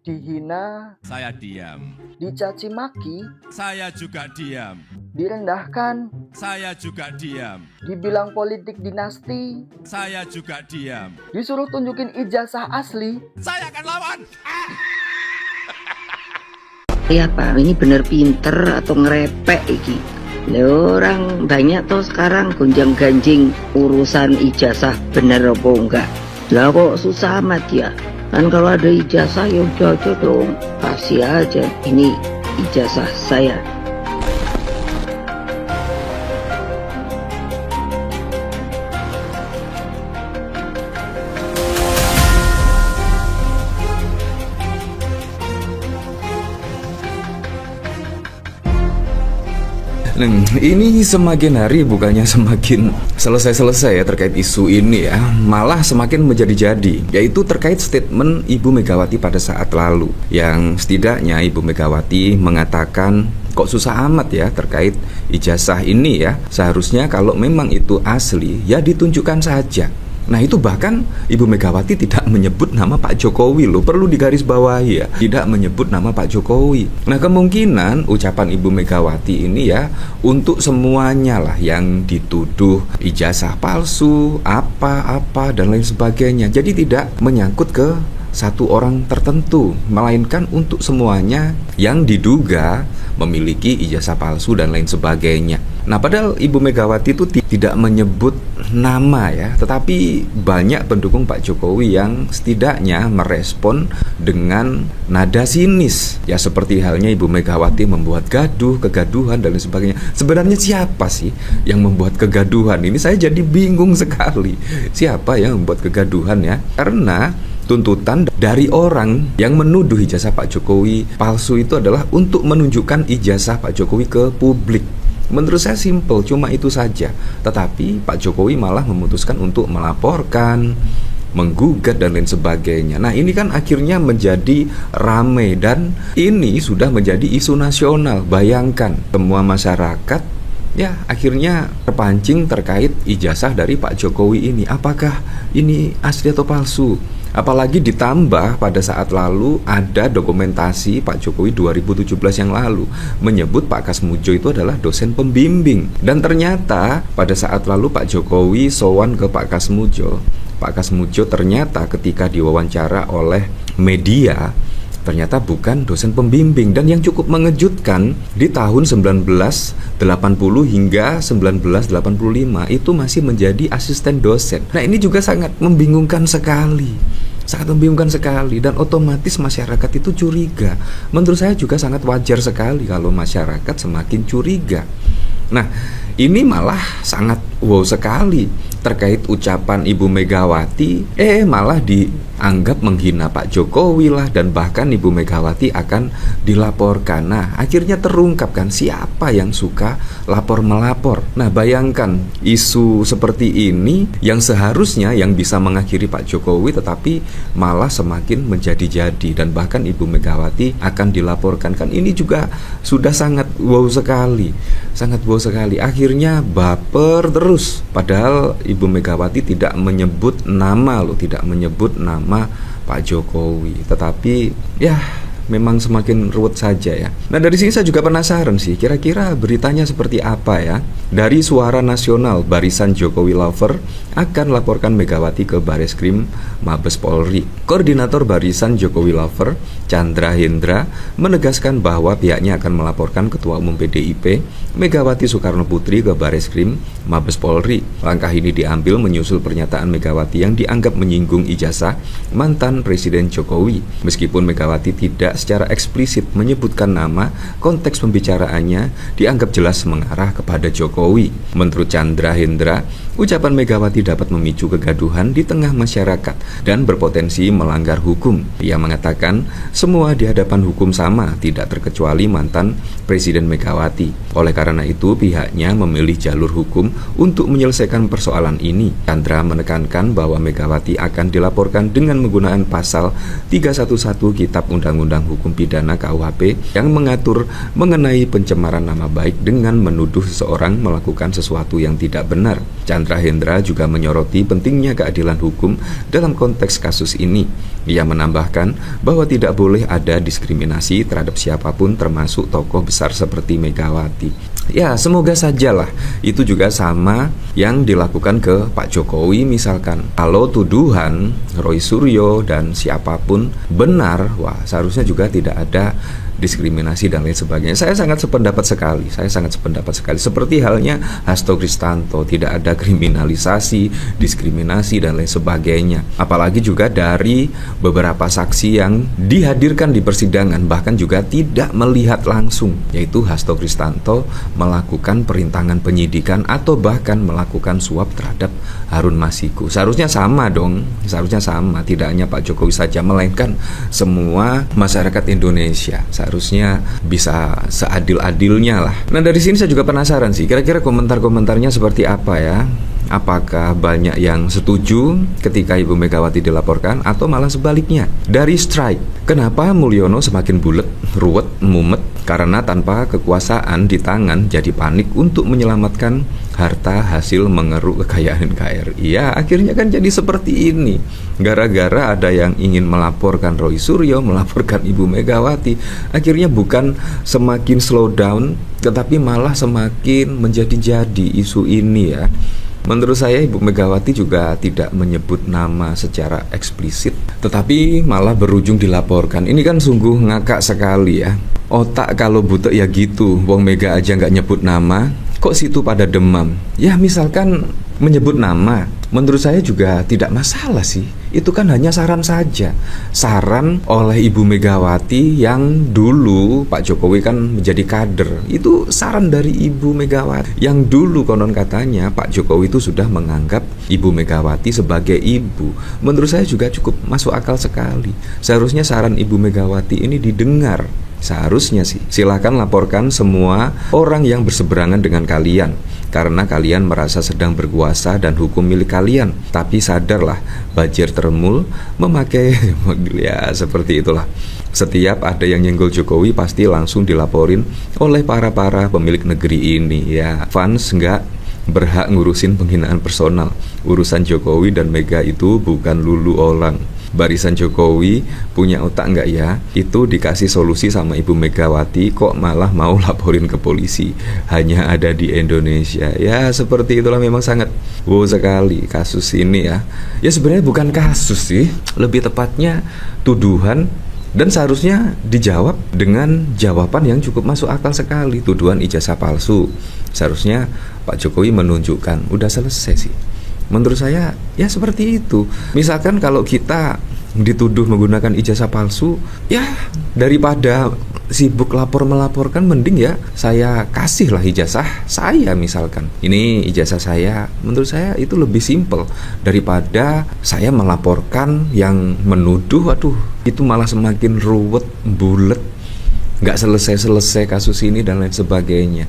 Dihina, saya diam. dicaci maki, Saya juga diam. direndahkan, Saya juga diam. dibilang politik dinasti, Saya juga diam. disuruh tunjukin ijazah asli. Saya akan lawan. Ya Pak, ini bener pinter atau ngerepek iki? Orang banyak tuh sekarang gonjang ganjing urusan ijazah bener apa enggak. Lah kok susah amat ya? Kan kalau ada ijazah ya udah aja dong, kasih aja. Ini ijazah saya. Ini semakin hari bukannya semakin selesai-selesai ya terkait isu ini ya, malah semakin menjadi-jadi, yaitu terkait statement Ibu Megawati pada saat lalu, yang setidaknya Ibu Megawati mengatakan kok susah amat ya terkait ijazah ini ya, seharusnya kalau memang itu asli ya ditunjukkan saja. Nah itu bahkan Ibu Megawati tidak menyebut nama Pak Jokowi loh, perlu digarisbawahi ya, tidak menyebut nama Pak Jokowi. Nah kemungkinan ucapan Ibu Megawati ini ya untuk semuanya lah yang dituduh ijazah palsu, apa-apa dan lain sebagainya. Jadi tidak menyangkut ke satu orang tertentu, melainkan untuk semuanya yang diduga memiliki ijazah palsu dan lain sebagainya. Nah padahal Ibu Megawati itu tidak menyebut nama ya, tetapi banyak pendukung Pak Jokowi yang setidaknya merespon dengan nada sinis ya, seperti halnya Ibu Megawati membuat gaduh, kegaduhan dan lain sebagainya. Sebenarnya siapa sih yang membuat kegaduhan ini? Saya jadi bingung sekali. Siapa yang membuat kegaduhan ya? Karena tuntutan dari orang yang menuduh ijazah Pak Jokowi palsu itu adalah untuk menunjukkan ijazah Pak Jokowi ke publik. Menurut saya simpel, cuma itu saja. Tetapi Pak Jokowi malah memutuskan untuk melaporkan, menggugat dan lain sebagainya. Nah ini kan akhirnya menjadi ramai dan ini sudah menjadi isu nasional. Bayangkan semua masyarakat ya akhirnya terpancing terkait ijazah dari Pak Jokowi ini. Apakah ini asli atau palsu? Apalagi ditambah pada saat lalu ada dokumentasi Pak Jokowi 2017 yang lalu menyebut Pak Kasmudjo itu adalah dosen pembimbing. Dan ternyata pada saat lalu Pak Jokowi sowan ke Pak Kasmudjo. Pak Kasmudjo ternyata ketika diwawancara oleh media ternyata bukan dosen pembimbing. Dan yang cukup mengejutkan, di tahun 1980 hingga 1985 itu masih menjadi asisten dosen. Nah ini juga sangat membingungkan sekali, sangat membingungkan sekali, dan otomatis masyarakat itu curiga. Menurut saya juga sangat wajar sekali kalau masyarakat semakin curiga. Nah ini malah sangat wow sekali terkait ucapan Ibu Megawati, malah dianggap menghina Pak Jokowi lah, dan bahkan Ibu Megawati akan dilaporkan. Nah akhirnya terungkap kan siapa yang suka lapor-melapor. Nah bayangkan isu seperti ini yang seharusnya yang bisa mengakhiri Pak Jokowi, tetapi malah semakin menjadi-jadi, dan bahkan Ibu Megawati akan dilaporkan. Kan ini juga sudah sangat wow sekali, sangat wow sekali. Akhirnya baper terus, padahal Ibu Megawati tidak menyebut nama loh, tidak menyebut nama Pak Jokowi. Tetapi ya memang semakin ruwet saja ya. Nah dari sini saya juga penasaran sih, kira-kira beritanya seperti apa ya. Dari Suara Nasional, Barisan Jokowi Lover akan laporkan Megawati ke Bareskrim Mabes Polri. Koordinator Barisan Jokowi Lover, Chandra Hendra, menegaskan bahwa pihaknya akan melaporkan Ketua Umum PDIP Megawati Soekarno Putri ke Bareskrim Mabes Polri. Langkah ini diambil menyusul pernyataan Megawati yang dianggap menyinggung ijazah mantan Presiden Jokowi. Meskipun Megawati tidak secara eksplisit menyebutkan nama, konteks pembicaraannya dianggap jelas mengarah kepada Jokowi. Menurut Chandra Hendra, ucapan Megawati dapat memicu kegaduhan di tengah masyarakat dan berpotensi melanggar hukum. Ia mengatakan semua di hadapan hukum sama, tidak terkecuali mantan Presiden Megawati. Oleh karena itu pihaknya memilih jalur hukum untuk menyelesaikan persoalan ini. Chandra menekankan bahwa Megawati akan dilaporkan dengan menggunakan pasal 311 Kitab Undang-Undang dalam hukum pidana KUHP yang mengatur mengenai pencemaran nama baik dengan menuduh seseorang melakukan sesuatu yang tidak benar. Chandra Hendra juga menyoroti pentingnya keadilan hukum dalam konteks kasus ini. Ia menambahkan bahwa tidak boleh ada diskriminasi terhadap siapapun termasuk tokoh besar seperti Megawati. Ya, semoga sajalah itu juga sama yang dilakukan ke Pak Jokowi misalkan. Kalau tuduhan Roy Suryo dan siapapun benar, wah seharusnya juga tidak ada diskriminasi dan lain sebagainya. Saya sangat sependapat sekali. Seperti halnya Hasto Kristanto, tidak ada kriminalisasi, diskriminasi dan lain sebagainya. Apalagi juga dari beberapa saksi yang dihadirkan di persidangan bahkan juga tidak melihat langsung, yaitu Hasto Kristanto melakukan perintangan penyidikan atau bahkan melakukan suap terhadap Harun Masiku. Seharusnya sama dong, seharusnya sama, tidak hanya Pak Jokowi saja melainkan semua masyarakat Indonesia. Seharusnya bisa seadil-adilnya lah. Nah, dari sini saya juga penasaran sih, kira-kira komentar-komentarnya seperti apa ya? Apakah banyak yang setuju ketika Ibu Megawati dilaporkan atau malah sebaliknya? Dari strike, kenapa Mulyono semakin bulet, ruwet, mumet? Karena tanpa kekuasaan di tangan jadi panik untuk menyelamatkan harta hasil mengeruk kekayaan NKRI. Ya, akhirnya kan jadi seperti ini. Gara-gara ada yang ingin melaporkan Roy Suryo, melaporkan Ibu Megawati, akhirnya bukan semakin slow down, tetapi malah semakin menjadi-jadi isu ini ya. Menurut saya Ibu Megawati juga tidak menyebut nama secara eksplisit, tetapi malah berujung dilaporkan. Ini kan sungguh ngakak sekali ya. Otak kalau butek ya gitu, wong Mega aja nggak nyebut nama, kok situ pada demam. Ya misalkan menyebut nama, menurut saya juga tidak masalah sih. Itu kan hanya saran saja. Saran oleh Ibu Megawati yang dulu Pak Jokowi kan menjadi kader. Itu saran dari Ibu Megawati yang dulu konon katanya Pak Jokowi itu sudah menganggap Ibu Megawati sebagai ibu. Menurut saya juga cukup masuk akal sekali. Seharusnya saran Ibu Megawati ini didengar. Seharusnya sih, silakan laporkan semua orang yang berseberangan dengan kalian, karena kalian merasa sedang berkuasa dan hukum milik kalian. Tapi sadarlah, bajir termul memakai ya seperti itulah. Setiap ada yang nyenggol Jokowi pasti langsung dilaporin oleh para pemilik negeri ini. Ya, fans nggak berhak ngurusin penghinaan personal. Urusan Jokowi dan Mega itu bukan lulu orang. Barisan Jokowi punya otak nggak ya? Itu dikasih solusi sama Ibu Megawati, kok malah mau laporin ke polisi. Hanya ada di Indonesia. Ya seperti itulah, memang sangat wow sekali kasus ini ya. Ya sebenarnya bukan kasus sih, lebih tepatnya tuduhan. Dan seharusnya dijawab dengan jawaban yang cukup masuk akal sekali. Tuduhan ijazah palsu, seharusnya Pak Jokowi menunjukkan udah selesai sih. Menurut saya ya seperti itu. Misalkan kalau kita dituduh menggunakan ijazah palsu, ya daripada sibuk melaporkan, mending ya saya kasihlah ijazah saya misalkan. Ini ijazah saya, menurut saya itu lebih simpel daripada saya melaporkan yang menuduh. Aduh, itu malah semakin ruwet, bulet, nggak selesai-selesai kasus ini dan lain sebagainya.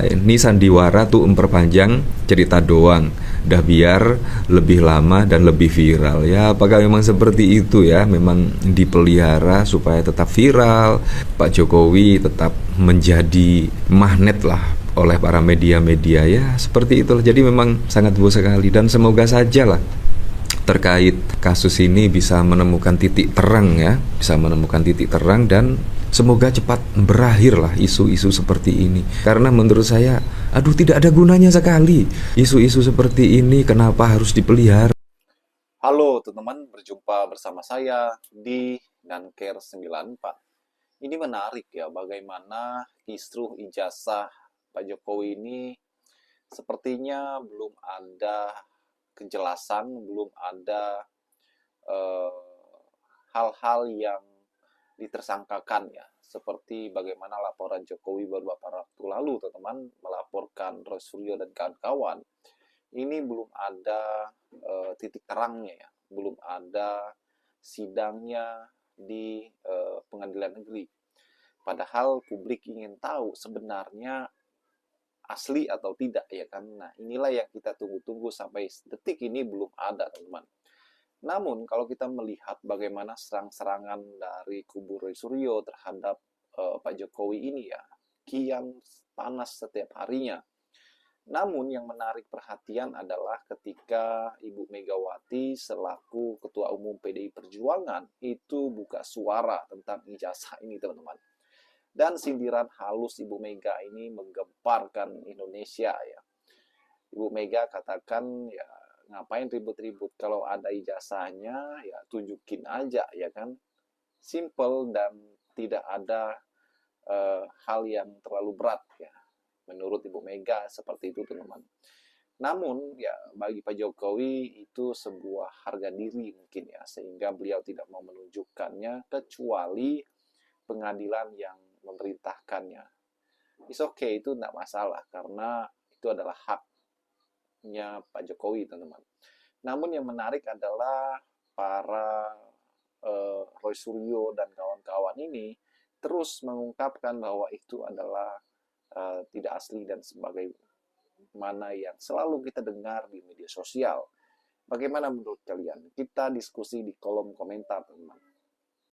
Ini sandiwara tuh memperpanjang cerita doang, dah biar lebih lama dan lebih viral. Ya apakah memang seperti itu ya, memang dipelihara supaya tetap viral, Pak Jokowi tetap menjadi magnet lah oleh para media-media. Ya seperti itulah, jadi memang sangat buruk sekali. Dan semoga saja lah terkait kasus ini bisa menemukan titik terang ya, bisa menemukan titik terang, dan semoga cepat berakhirlah isu-isu seperti ini. Karena menurut saya, aduh tidak ada gunanya sekali isu-isu seperti ini, kenapa harus dipelihara? Halo teman-teman, berjumpa bersama saya di Nanker 94. Ini menarik ya, bagaimana kisruh ijazah Pak Jokowi ini sepertinya belum ada kejelasan, belum ada hal-hal yang ditersangkakan ya, seperti bagaimana laporan Jokowi beberapa waktu lalu teman-teman melaporkan Roy Suryo dan kawan-kawan. Ini belum ada titik terangnya ya, belum ada sidangnya di pengadilan negeri. Padahal publik ingin tahu sebenarnya asli atau tidak ya kan. Nah inilah yang kita tunggu-tunggu, sampai detik ini belum ada teman-teman. Namun kalau kita melihat bagaimana serang-serangan dari kubu Roy Suryo terhadap Pak Jokowi ini ya, kian panas setiap harinya. Namun yang menarik perhatian adalah ketika Ibu Megawati selaku Ketua Umum PDI Perjuangan itu buka suara tentang ijazah ini, teman-teman. Dan sindiran halus Ibu Mega ini menggemparkan Indonesia ya. Ibu Mega katakan ya, ngapain ribut-ribut, kalau ada ijazahnya ya tunjukin aja ya kan. Simple dan tidak ada hal yang terlalu berat ya. Menurut Ibu Mega seperti itu, teman-teman. Namun ya bagi Pak Jokowi itu sebuah harga diri mungkin ya, sehingga beliau tidak mau menunjukkannya kecuali pengadilan yang memerintahkannya. It's okay, itu tidak masalah karena itu adalah haknya Pak Jokowi, teman-teman. Namun yang menarik adalah para Roy Suryo dan kawan-kawan ini terus mengungkapkan bahwa itu adalah tidak asli dan sebagaimana yang selalu kita dengar di media sosial. Bagaimana menurut kalian? Kita diskusi di kolom komentar, teman-teman.